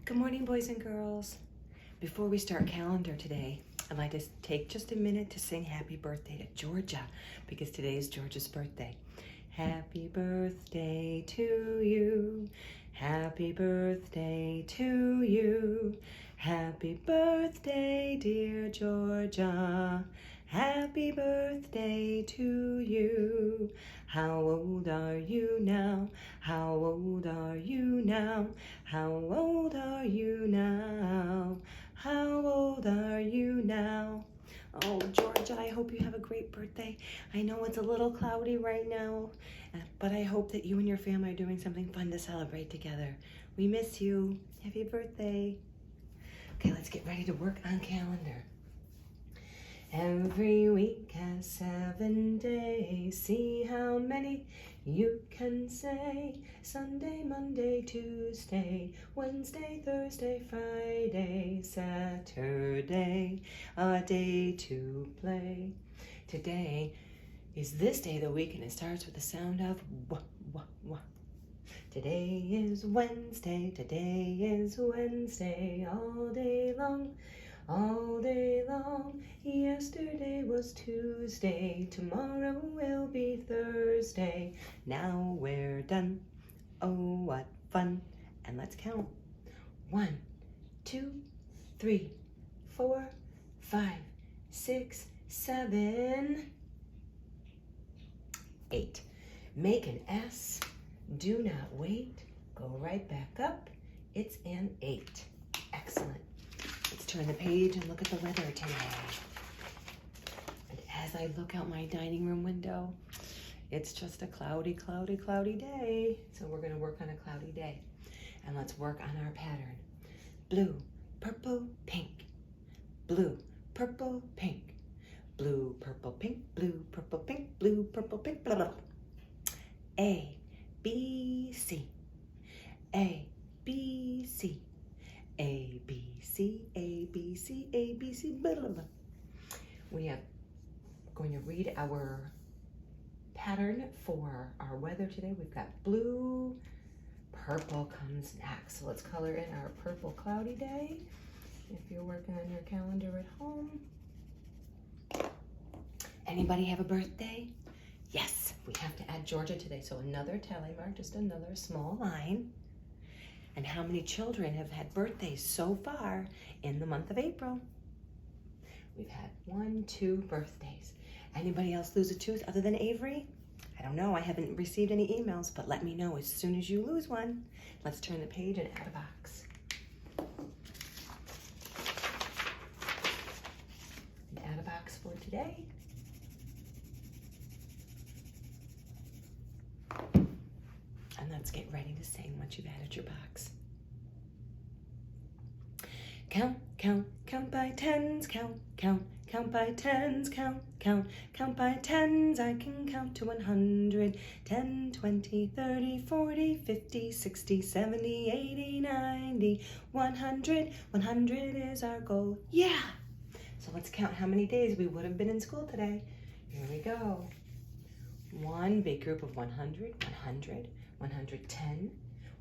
Good morning, boys and girls. Before we start calendar today, I'd like to take just a minute to sing happy birthday to Georgia because today is Georgia's birthday. Happy birthday to you. Happy birthday to you. Happy birthday, dear Georgia. Happy birthday to you. How old are you now? How old are you now? How old are you now? How old are you now? Oh, Georgia, I hope you have a great birthday. I know it's a little cloudy right now, but I hope that you and your family are doing something fun to celebrate together. We miss you. Happy birthday. Okay, let's get ready to work on calendar. Every week has 7 days. See how many you can say. Sunday, Monday, Tuesday, Wednesday, Thursday, Friday, Saturday, a day to play. Today is this day of the week, and it starts with the sound of wah, wah, wah. Today is Wednesday, today is Wednesday, all day long. All day long. Yesterday was Tuesday, tomorrow will be Thursday. Now we're done. Oh, what fun. And let's count. 1, 2, 3, 4, 5, 6, 7, 8. Make an S. Do not wait. Go right back up. It's an 8. Excellent. Let's turn the page and look at the weather today. And as I look out my dining room window, it's just a cloudy, cloudy, cloudy day. So we're going to work on a cloudy day. And let's work on our pattern. Blue, purple, pink. Blue, purple, pink. Blue, purple, pink. Blue, purple, pink. Blue, purple, pink. Blah, blah. A, B, C. A, B, C. A, B, C, A, B, C, A, B, C, blah, blah, blah. We are going to read our pattern for our weather today. We've got blue, purple comes next. So let's color in our purple cloudy day. If you're working on your calendar at home. Anybody have a birthday? Yes, we have to add Georgia today. So another tally mark, just another small line. And how many children have had birthdays so far in the month of April? We've had 1, 2 birthdays. Anybody else lose a tooth other than Avery? I don't know, I haven't received any emails, but let me know as soon as you lose one. Let's turn the page and add a box. And add a box for today. And let's get ready to sing once you've added your box. Count, count, count by tens, count, count, count by tens, count, count, count by tens. I can count to 100, 10, 20, 30, 40, 50, 60, 70, 80, 90, 100. 100 is our goal. Yeah! So let's count how many days we would have been in school today. Here we go. One big group of 100, 100, 110,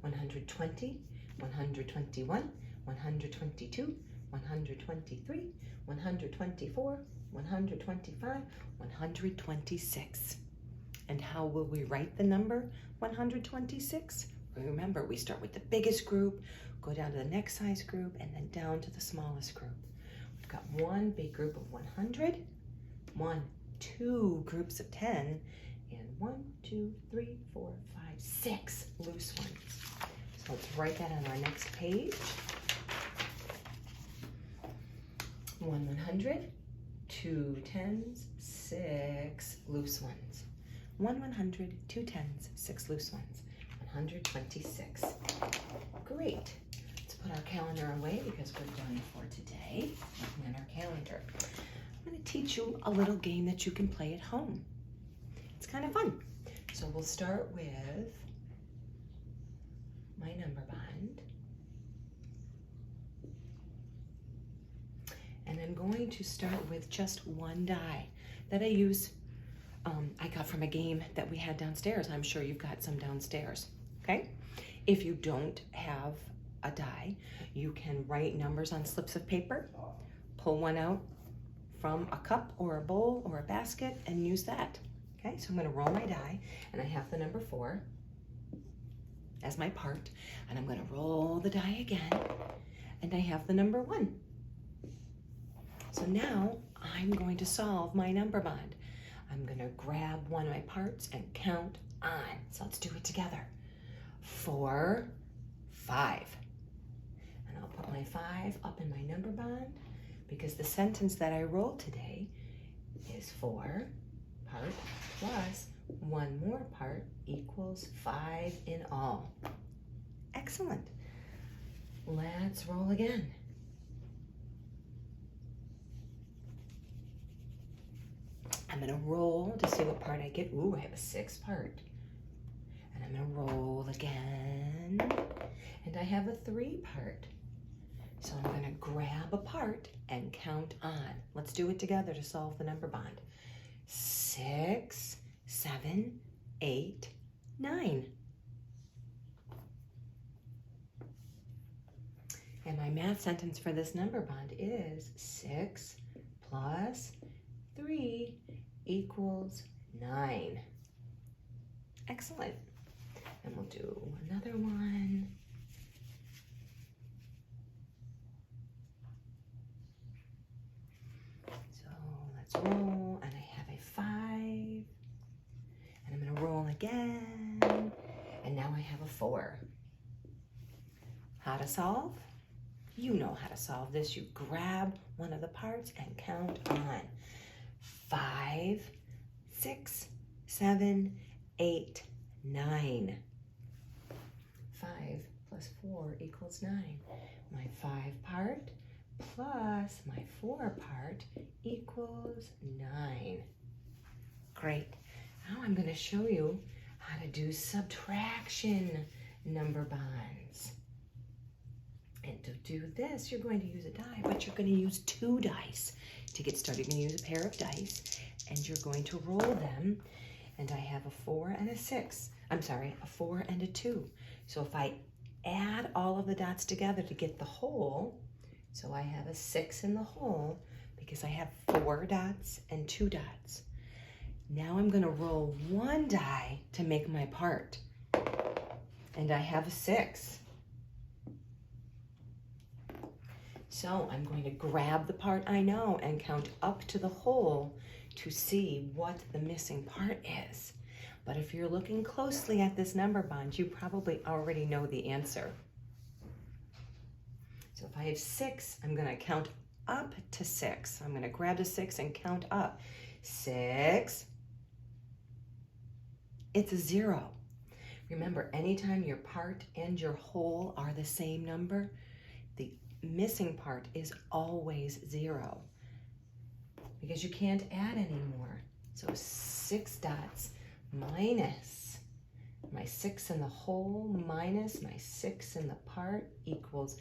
120, 121, 122, 123, 124, 125, 126. And how will we write the number 126? Remember, we start with the biggest group, go down to the next size group, and then down to the smallest group. We've got one big group of 100, 1, 2 groups of 10, and 1, 2, 3, 4, 5, 6 loose ones. So let's write that on our next page. 1 100, 2 10s, 6 loose ones. 1 100, 2 10s, 6 loose ones. 126. Great. Let's put our calendar away because we're done for today. Working on our calendar. I'm going to teach you a little game that you can play at home. It's kind of fun. So we'll start with my number bond. And I'm going to start with just one die that I use. I got from a game that we had downstairs. I'm sure you've got some downstairs, okay? If you don't have a die, you can write numbers on slips of paper, pull one out from a cup or a bowl or a basket and use that. Okay, so I'm going to roll my die, and I have the number 4 as my part, and I'm going to roll the die again, and I have the number 1. So now I'm going to solve my number bond. I'm going to grab one of my parts and count on. So let's do it together. 4, 5. And I'll put my 5 up in my number bond because the sentence that I rolled today is 4 part plus 1 more part equals 5 in all. Excellent. Let's roll again. I'm going to roll to see what part I get. Ooh, I have a 6 part. And I'm going to roll again. And I have a 3 part. So I'm going to grab a part and count on. Let's do it together to solve the number bond. 6, 7, 8, 9. And my math sentence for this number bond is 6 plus 3 equals 9. Excellent. And we'll do another one. So let's roll, and I have a 5. And I'm going to roll again. And now I have a 4. How to solve? You know how to solve this. You grab one of the parts and count on. 5, 6, 7, 8, 9. 5 plus 4 equals 9. My 5 part plus my 4 part equals 9. Great. Now I'm going to show you how to do subtraction number bonds. And to do this, you're going to use a die, but you're going to use 2 dice. To get started, you're going to use a pair of dice, and you're going to roll them. And I have a 4 and a 6. I'm sorry, a 4 and a 2. So if I add all of the dots together to get the whole, so I have a 6 in the whole because I have 4 dots and 2 dots. Now I'm going to roll 1 die to make my part. And I have a 6. So I'm going to grab the part I know and count up to the whole to see what the missing part is. But if you're looking closely at this number bond, you probably already know the answer. So if I have 6, I'm going to count up to 6. I'm going to grab the 6 and count up. 6. It's a 0. Remember, anytime your part and your whole are the same number, the missing part is always 0 because you can't add anymore. So 6 dots minus my 6 in the whole minus my 6 in the part equals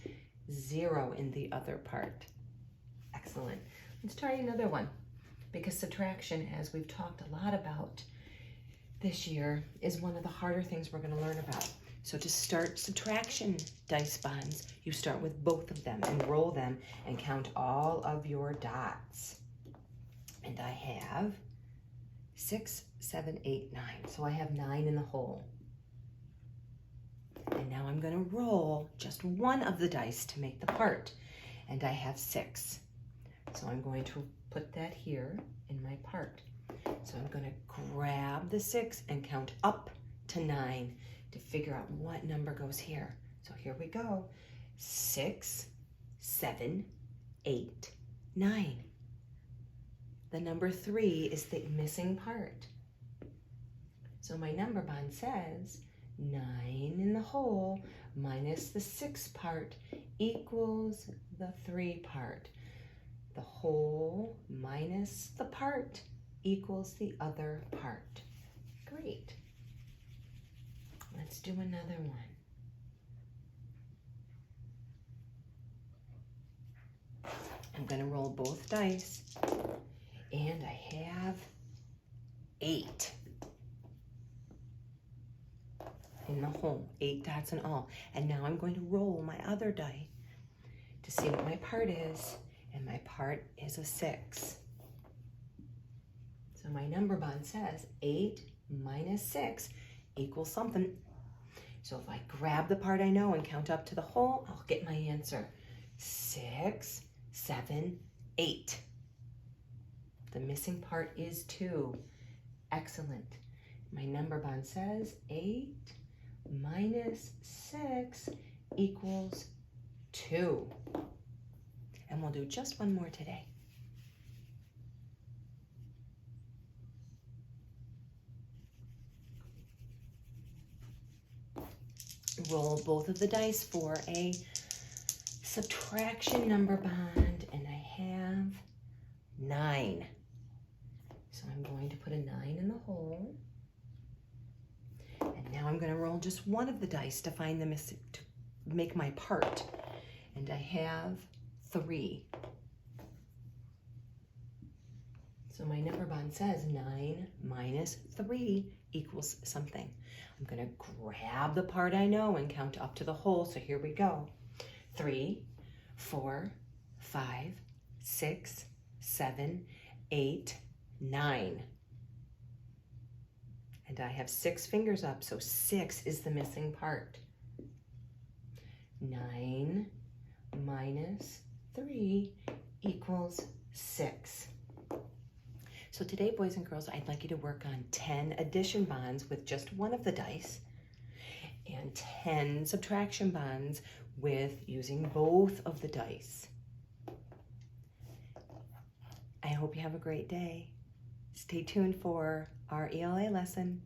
0 in the other part. Excellent. Let's try another one, because subtraction, as we've talked a lot about this year, is one of the harder things we're going to learn about. So to start subtraction dice bonds, you start with both of them and roll them and count all of your dots. And I have 6, 7, 8, 9. So I have 9 in the whole. And now I'm going to roll just one of the dice to make the part. And I have 6. So I'm going to put that here in my part. So I'm going to grab the 6 and count up to 9 to figure out what number goes here. So here we go. 6, 7, 8, 9. The number 3 is the missing part. So my number bond says 9 in the whole minus the 6 part equals the 3 part. The whole minus the part equals the other part. Great. Let's do another one. I'm going to roll both dice, and I have 8. in the hole, 8 dots in all. And now I'm going to roll my other die to see what my part is, and my part is a 6. So my number bond says 8 minus 6 equals something. So if I grab the part I know and count up to the hole, I'll get my answer. 6, 7, 8. The missing part is 2. Excellent. My number bond says 8 minus 6 equals 2. And we'll do just one more today. Roll both of the dice for a subtraction number bond, and I have 9. So I'm going to put a 9 in the hole. And now I'm going to roll just one of the dice to find the to make my part. And I have 3. So my number bond says 9 minus 3 equals something. I'm going to grab the part I know and count up to the hole. So here we go. 3, 4, 5, 6, 7, 8, 9. And I have 6 fingers up, so 6 is the missing part. 9 minus 3 equals 6. So today, boys and girls, I'd like you to work on 10 addition bonds with just one of the dice and 10 subtraction bonds with using both of the dice. I hope you have a great day. Stay tuned for our ELA lesson.